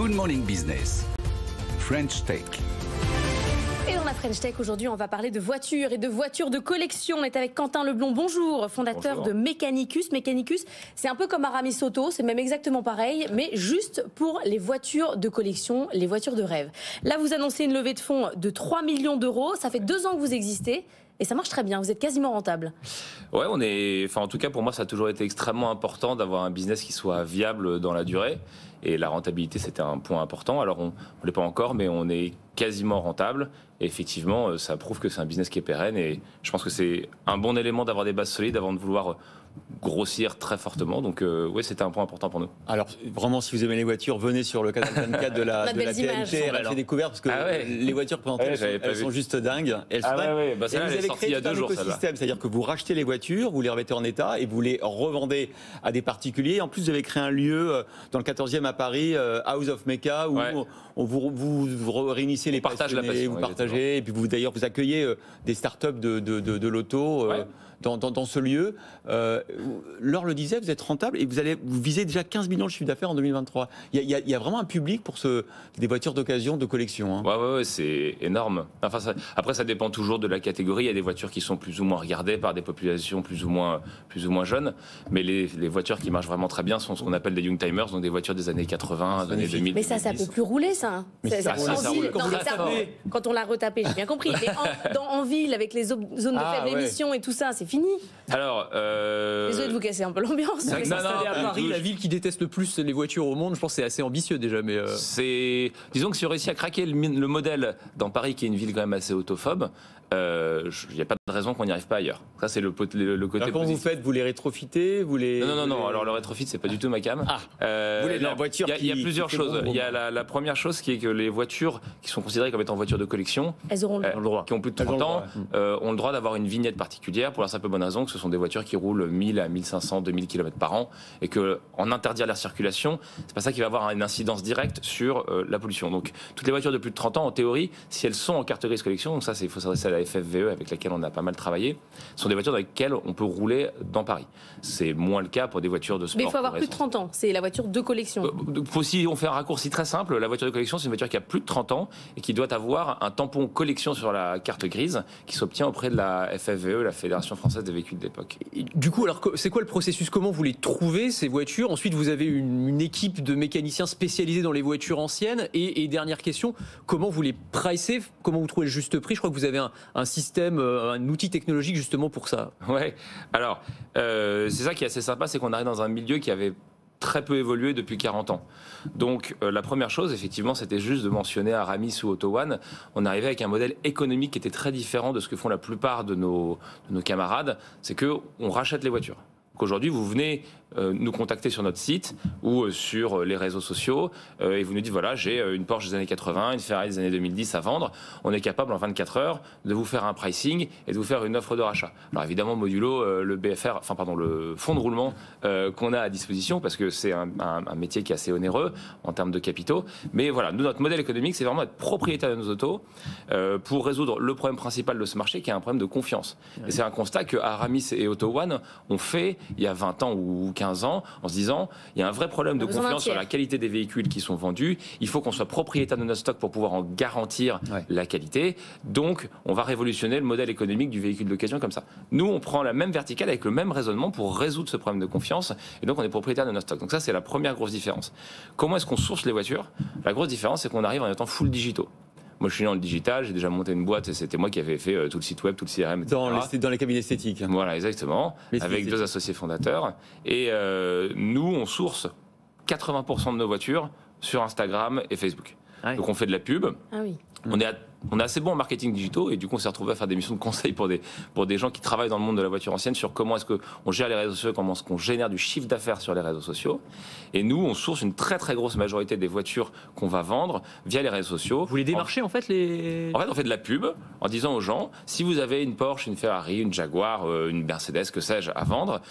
Good Morning Business, French Tech. Et dans la French Tech, aujourd'hui, on va parler de voitures et de voitures de collection. On est avec Quentin Leblond, bonjour, fondateur de Mechanicus. Mechanicus, c'est un peu comme Aramis Auto, c'est même exactement pareil, mais juste pour les voitures de collection, les voitures de rêve. Là, vous annoncez une levée de fonds de 3 millions d'euros. Ça fait 2 ans que vous existez. Et ça marche très bien, vous êtes quasiment rentable. Ouais, en tout cas pour moi ça a toujours été extrêmement important d'avoir un business qui soit viable dans la durée. Et la rentabilité c'était un point important. Alors on ne l'est pas encore, mais on est quasiment rentable. Et effectivement, ça prouve que c'est un business qui est pérenne. Et je pense que c'est un bon élément d'avoir des bases solides avant de vouloir grossir très fortement. Donc oui, c'était un point important pour nous. Alors vraiment, si vous aimez les voitures, venez sur le canal 24 de la TNT, RMC Découverte, parce que les voitures présentées, elles sont juste dingues. Elles sont dingues. Bah, et vous avez créé un écosystème, c'est-à-dire que vous rachetez les voitures, vous les remettez en état et vous les revendez à des particuliers. En plus, vous avez créé un lieu dans le 14e à Paris, House of Mecha, où vous réunissez les passionnés, vous partagez, et puis d'ailleurs vous accueillez des startups de l'auto. Dans ce lieu, Laure le disait, vous êtes rentable et vous visez déjà 15 millions de chiffre d'affaires en 2023. Il y a vraiment un public pour des voitures d'occasion, de collection. Hein. Ouais, c'est énorme. Enfin, après, ça dépend toujours de la catégorie. Il y a des voitures qui sont plus ou moins regardées par des populations plus ou moins jeunes. Mais les voitures qui marchent vraiment très bien sont ce qu'on appelle des young timers, donc des voitures des années 80, des années 2000. Mais ça peut plus rouler, ça. Quand on l'a retapé, j'ai bien compris. Mais en ville, avec les zones de faible émission et tout ça, c'est fini. Alors, désolé de vous casser un peu l'ambiance. C'est vrai que s'installer à Paris, la ville qui déteste le plus les voitures au monde, je pense que c'est assez ambitieux déjà. Mais disons que si on réussit à craquer le modèle dans Paris, qui est une ville quand même assez autophobe, il n'y a pas de raison qu'on n'y arrive pas ailleurs. Ça, c'est le côté alors, comment vous faites? Vous les rétrofitez? Non. Alors, le rétrofit, c'est pas du tout ma cam. Il y a plusieurs choses. Il y a la première chose qui est que les voitures qui sont considérées comme étant voitures de collection, elles auront le droit. Qui ont plus de 30 ans, ont le droit d'avoir une vignette particulière pour la simple bonne raison que ce sont des voitures qui roulent 1000 à 1500, 2000 km par an et qu'en interdire la circulation, c'est pas ça qui va avoir une incidence directe sur la pollution. Donc, toutes les voitures de plus de 30 ans, en théorie, si elles sont en carte grise collection, donc ça, il faut s'adresser à la FFVE avec laquelle on a pas mal travaillé, sont des voitures avec lesquelles on peut rouler dans Paris. C'est moins le cas pour des voitures de sport. Mais il faut avoir plus de 30 ans, c'est la voiture de collection. Si on fait un raccourci très simple, la voiture de collection, c'est une voiture qui a plus de 30 ans et qui doit avoir un tampon collection sur la carte grise qui s'obtient auprès de la FFVE, la Fédération Française des Véhicules d'époque. Du coup, alors c'est quoi le processus? Comment vous les trouvez, ces voitures? Ensuite, vous avez une équipe de mécaniciens spécialisés dans les voitures anciennes. Et dernière question, comment vous les pricez? Comment vous trouvez le juste prix? Je crois que vous avez un système, un outil technologique justement pour ça. Ouais. Alors, c'est ça qui est assez sympa, c'est qu'on arrive dans un milieu qui avait très peu évolué depuis 40 ans. Donc la première chose, effectivement, c'était juste de mentionner Aramis ou Auto One. On arrivait avec un modèle économique qui était très différent de ce que font la plupart de nos camarades. C'est qu'on rachète les voitures. Aujourd'hui, vous venez nous contacter sur notre site ou sur les réseaux sociaux et vous nous dites voilà, j'ai une Porsche des années 80, une Ferrari des années 2010 à vendre. On est capable en 24 heures de vous faire un pricing et de vous faire une offre de rachat. Alors évidemment, modulo le fonds de roulement qu'on a à disposition parce que c'est un métier qui est assez onéreux en termes de capitaux. Mais voilà, nous, notre modèle économique, c'est vraiment être propriétaire de nos autos pour résoudre le problème principal de ce marché qui est un problème de confiance. Et c'est un constat que Aramis et Auto One ont fait il y a 20 ans ou 15 ans, en se disant, il y a un vrai problème de confiance sur la qualité des véhicules qui sont vendus. Il faut qu'on soit propriétaire de notre stock pour pouvoir en garantir la qualité. Donc, on va révolutionner le modèle économique du véhicule d'occasion comme ça. Nous, on prend la même verticale avec le même raisonnement pour résoudre ce problème de confiance. Et donc, on est propriétaire de notre stock. Donc ça, c'est la première grosse différence. Comment est-ce qu'on source les voitures? La grosse différence, c'est qu'on arrive en étant full digitaux. Moi, je suis dans le digital, j'ai déjà monté une boîte et c'était moi qui avais fait tout le site web, tout le CRM, etc. Dans les cabinets esthétiques. Voilà, exactement. Avec 2 associés fondateurs. Et nous, on source 80% de nos voitures sur Instagram et Facebook. Donc, on fait de la pub. On est assez bon en marketing digitaux et du coup on s'est retrouvé à faire des missions de conseil pour des gens qui travaillent dans le monde de la voiture ancienne sur comment est-ce qu'on gère les réseaux sociaux, comment est-ce qu'on génère du chiffre d'affaires sur les réseaux sociaux. Et nous, on source une très très grosse majorité des voitures qu'on va vendre via les réseaux sociaux. Vous les démarchez en fait on fait de la pub en disant aux gens, si vous avez une Porsche, une Ferrari, une Jaguar, une Mercedes, que sais-je, à vendre,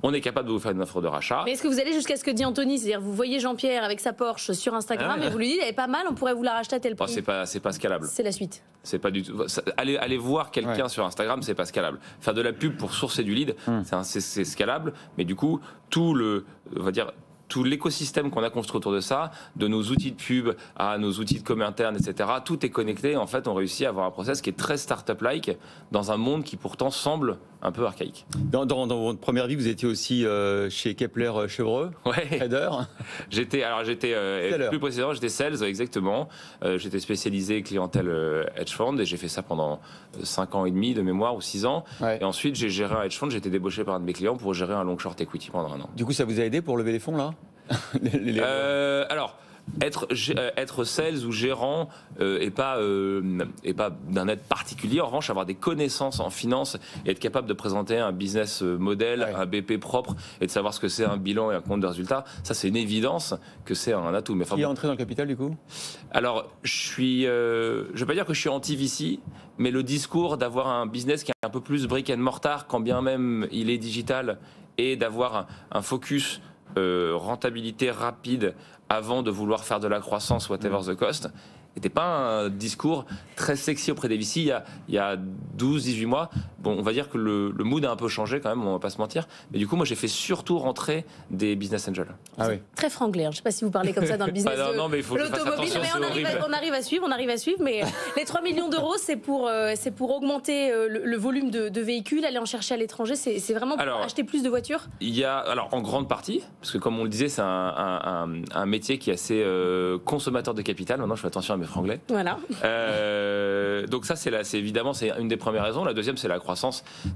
on est capable de vous faire une offre de rachat. Mais est-ce que vous allez jusqu'à ce que dit Anthony, c'est-à-dire vous voyez Jean-Pierre avec sa Porsche sur Instagram et vous lui dites, elle est pas mal, on pourrait vous la racheter à tel prix? C'est pas scalable. C'est la suite. C'est pas du tout. Allez voir quelqu'un sur Instagram, c'est pas scalable. Faire de la pub pour sourcer du lead, c'est scalable, mais du coup, tout l'écosystème qu'on a construit autour de ça, de nos outils de pub à nos outils de com interne, etc., tout est connecté. En fait, on réussit à avoir un process qui est très startup-like dans un monde qui pourtant semble un peu archaïque. Dans votre première vie, vous étiez aussi chez Kepler Chevreux, trader. J'étais plus précisément, j'étais sales, exactement. J'étais spécialisé clientèle hedge fund et j'ai fait ça pendant 5 ans et demi de mémoire ou 6 ans. Ouais. Et ensuite, j'ai géré un hedge fund, j'ai été débauché par un de mes clients pour gérer un long short equity pendant 1 an. Du coup, ça vous a aidé pour lever les fonds, là? Alors, être sales ou gérant et pas d'un aide particulier. En revanche, avoir des connaissances en finance et être capable de présenter un business model, un BP propre et de savoir ce que c'est un bilan et un compte de résultat, ça c'est une évidence que c'est un atout. Mais qui est entré dans le capital du coup? Alors, je vais pas dire que je suis anti-VC, mais le discours d'avoir un business qui est un peu plus brick and mortar, quand bien même il est digital, et d'avoir un focus rentabilité rapide avant de vouloir faire de la croissance, whatever the cost, n'était pas un discours très sexy auprès des VC il y a 12-18 mois. Bon, on va dire que le mood a un peu changé quand même, on va pas se mentir. Mais du coup, moi, j'ai fait surtout rentrer des business angels. Ah oui. Très franglais. Je ne sais pas si vous parlez comme ça dans le business de non, mais il faut l'automobile. Mais on arrive à suivre. Mais les 3 millions d'euros, c'est pour augmenter le volume de véhicules, aller en chercher à l'étranger. C'est vraiment pour acheter plus de voitures? Alors, en grande partie, parce que comme on le disait, c'est un métier qui est assez consommateur de capital. Maintenant, je fais attention à mes franglais. Voilà. Donc ça, c'est évidemment, c'est une des premières raisons. La deuxième, c'est la croissance.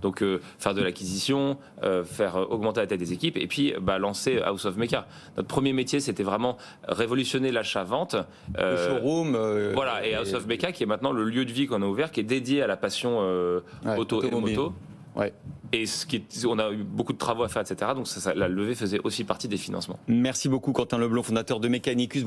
Donc faire de l'acquisition, faire augmenter la taille des équipes, et puis lancer House of Meca. Notre premier métier, c'était vraiment révolutionner l'achat-vente. Le showroom. Voilà, et House of Meca, qui est maintenant le lieu de vie qu'on a ouvert, qui est dédié à la passion auto et moto. Ouais. Et on a eu beaucoup de travaux à faire, etc. Donc la levée faisait aussi partie des financements. Merci beaucoup, Quentin Leblond, fondateur de Mecanicus.